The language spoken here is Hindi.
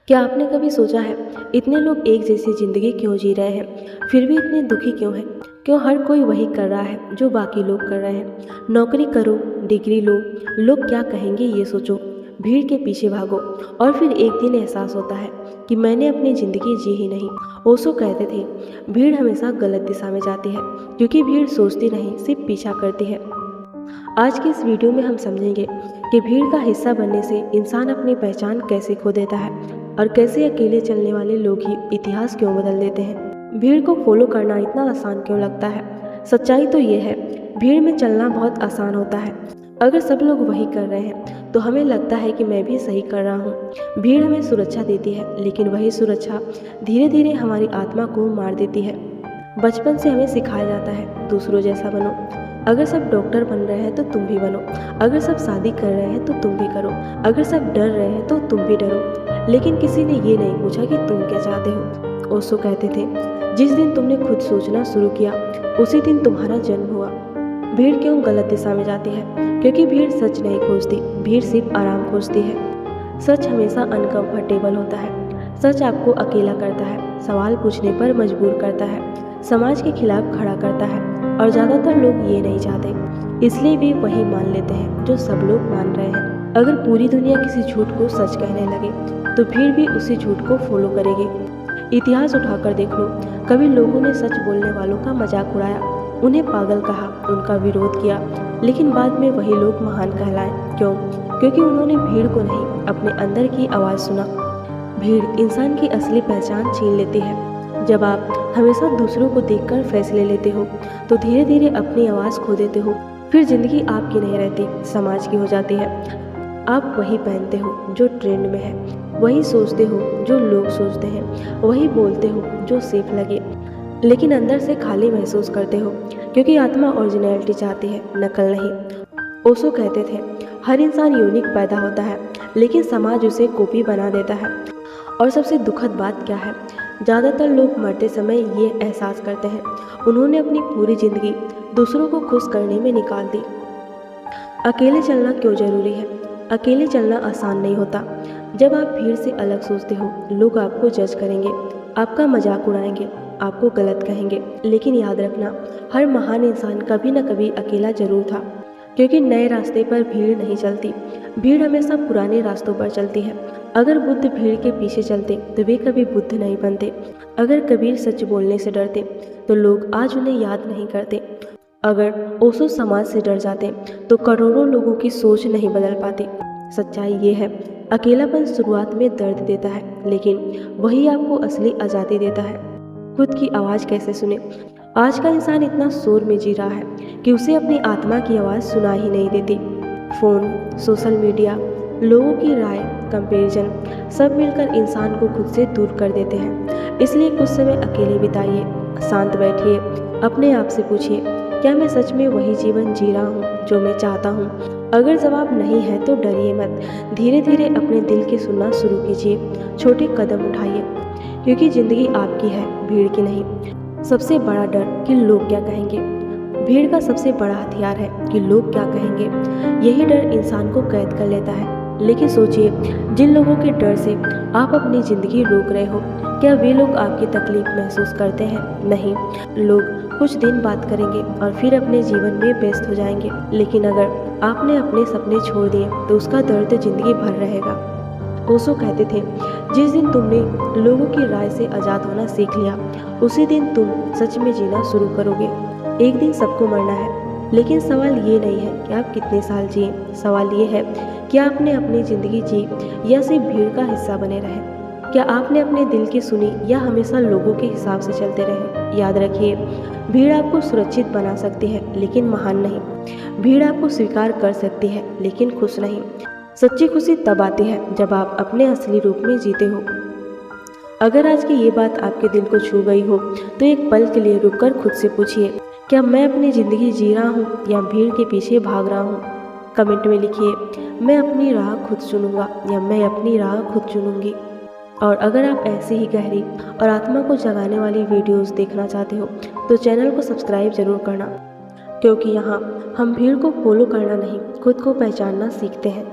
क्या आपने कभी सोचा है इतने लोग एक जैसी ज़िंदगी क्यों जी रहे हैं, फिर भी इतने दुखी क्यों हैं? क्यों हर कोई वही कर रहा है जो बाकी लोग कर रहे हैं? नौकरी करो, डिग्री लो, लोग क्या कहेंगे ये सोचो, भीड़ के पीछे भागो और फिर एक दिन एहसास होता है कि मैंने अपनी ज़िंदगी जी ही नहीं। ओशो कहते थे, भीड़ हमेशा गलत दिशा में जाती है क्योंकि भीड़ सोचती नहीं, सिर्फ पीछा करती है। आज की इस वीडियो में हम समझेंगे कि भीड़ का हिस्सा बनने से इंसान अपनी पहचान कैसे खो देता है और कैसे अकेले चलने वाले लोग ही इतिहास क्यों बदल देते हैं। भीड़ को फॉलो करना इतना आसान क्यों लगता है? सच्चाई तो ये है, भीड़ में चलना बहुत आसान होता है। अगर सब लोग वही कर रहे हैं तो हमें लगता है कि मैं भी सही कर रहा हूँ। भीड़ हमें सुरक्षा देती है, लेकिन वही सुरक्षा धीरे धीरे हमारी आत्मा को मार देती है। बचपन से हमें सिखाया जाता है दूसरों जैसा बनो। अगर सब डॉक्टर बन रहे हैं तो तुम भी बनो, अगर सब शादी कर रहे हैं तो तुम भी करो, अगर सब डर रहे हैं तो तुम भी डरो। लेकिन किसी ने ये नहीं पूछा कि तुम क्या चाहते हो। ओशो कहते थे, जिस दिन तुमने खुद सोचना शुरू किया उसी दिन तुम्हारा जन्म हुआ। भीड़ क्यों गलत दिशा में जाती है? क्योंकि भीड़ सच नहीं खोजती, भीड़ सिर्फ आराम खोजती है। सच हमेशा अनकंफर्टेबल होता है। सच आपको अकेला करता है, सवाल पूछने पर मजबूर करता है, समाज के खिलाफ खड़ा करता है और ज़्यादातर लोग ये नहीं चाहते, इसलिए भी वही मान लेते हैं जो सब लोग मान रहे हैं। अगर पूरी दुनिया किसी झूठ को सच कहने लगे तो भीड़ भी उसी झूठ को फॉलो करेगी। इतिहास उठाकर देख लो, कभी लोगों ने सच बोलने वालों का मजाक उड़ाया, उन्हें पागल कहा, उनका विरोध किया, लेकिन बाद में वही लोग महान कहलाए। क्यों? क्योंकि उन्होंने भीड़ को नहीं, अपने अंदर की आवाज़ सुना। भीड़ इंसान की असली पहचान छीन लेती है। जब आप हमेशा दूसरों को देखकर फैसले लेते हो तो धीरे धीरे अपनी आवाज़ खो देते हो। फिर जिंदगी आपकी नहीं रहती, समाज की हो जाती है। आप वही पहनते हो जो ट्रेंड में है, वही सोचते हो जो लोग सोचते हैं, वही बोलते हो जो सेफ लगे, लेकिन अंदर से खाली महसूस करते हो क्योंकि आत्मा ओरिजिनलिटी चाहती है, नकल नहीं। ओशो कहते थे, हर इंसान यूनिक पैदा होता है लेकिन समाज उसे कॉपी बना देता है। और सबसे दुखद बात क्या है? ज़्यादातर लोग मरते समय ये एहसास करते हैं उन्होंने अपनी पूरी ज़िंदगी दूसरों को खुश करने में निकाल दी। अकेले चलना क्यों ज़रूरी है? अकेले चलना आसान नहीं होता। जब आप भीड़ से अलग सोचते हो, लोग आपको जज करेंगे, आपका मजाक उड़ाएंगे, आपको गलत कहेंगे। लेकिन याद रखना, हर महान इंसान कभी न कभी अकेला जरूर था, क्योंकि नए रास्ते पर भीड़ नहीं चलती, भीड़ हमेशा पुराने रास्तों पर चलती है। अगर बुद्ध भीड़ के पीछे चलते तो वे कभी बुद्ध नहीं बनते। अगर कबीर सच बोलने से डरते तो लोग आज उन्हें याद नहीं करते। अगर ओशो समाज से डर जाते तो करोड़ों लोगों की सोच नहीं बदल पाती। सच्चाई ये है, अकेलापन शुरुआत में दर्द देता है, लेकिन वही आपको असली आज़ादी देता है। खुद की आवाज़ कैसे सुने? आज का इंसान इतना शोर में जी रहा है कि उसे अपनी आत्मा की आवाज़ सुनाई ही नहीं देती। फ़ोन, सोशल मीडिया, लोगों की राय, कंपैरिजन सब मिलकर इंसान को खुद से दूर कर देते हैं। इसलिए कुछ समय अकेले बिताइए, शांत बैठिए, अपने आप से पूछिए, क्या मैं सच में वही जीवन जी रहा हूँ जो मैं चाहता हूँ? अगर जवाब नहीं है तो डरिए मत, धीरे धीरे अपने दिल की सुनना शुरू कीजिए, छोटे कदम उठाइए, क्योंकि ज़िंदगी आपकी है, भीड़ की नहीं। सबसे बड़ा डर कि लोग क्या कहेंगे। भीड़ का सबसे बड़ा हथियार है कि लोग क्या कहेंगे। यही डर इंसान को कैद कर लेता है। लेकिन सोचिए, जिन लोगों के डर से आप अपनी ज़िंदगी रोक रहे हो, क्या वे लोग आपकी तकलीफ महसूस करते हैं? नहीं। लोग कुछ दिन बात करेंगे और फिर अपने जीवन में व्यस्त हो जाएंगे, लेकिन अगर आपने अपने सपने छोड़ दिए तो उसका दर्द ज़िंदगी भर रहेगा। ओशो कहते थे, जिस दिन तुमने लोगों की राय से आज़ाद होना सीख लिया उसी दिन तुम सच में जीना शुरू करोगे। एक दिन सबको मरना है, लेकिन सवाल ये नहीं है कि आप कितने साल जिए, सवाल ये है कि आपने अपनी ज़िंदगी जी या सिर्फ भीड़ का हिस्सा बने रहे। क्या आपने अपने दिल की सुनी या हमेशा लोगों के हिसाब से चलते रहे? याद रखिए, भीड़ आपको सुरक्षित बना सकती है लेकिन महान नहीं। भीड़ आपको स्वीकार कर सकती है लेकिन खुश नहीं। सच्ची खुशी तब आती है जब आप अपने असली रूप में जीते हो। अगर आज की ये बात आपके दिल को छू गई हो तो एक पल के लिए रुककर खुद से पूछिए, क्या मैं अपनी ज़िंदगी जी रहा हूँ या भीड़ के पीछे भाग रहा हूँ? कमेंट में लिखिए, मैं अपनी राह खुद चुनूंगा या मैं अपनी राह खुद चुनूंगी। और अगर आप ऐसी ही गहरी और आत्मा को जगाने वाली वीडियोस देखना चाहते हो तो चैनल को सब्सक्राइब जरूर करना, क्योंकि यहाँ हम भीड़ को फॉलो करना नहीं, खुद को पहचानना सीखते हैं।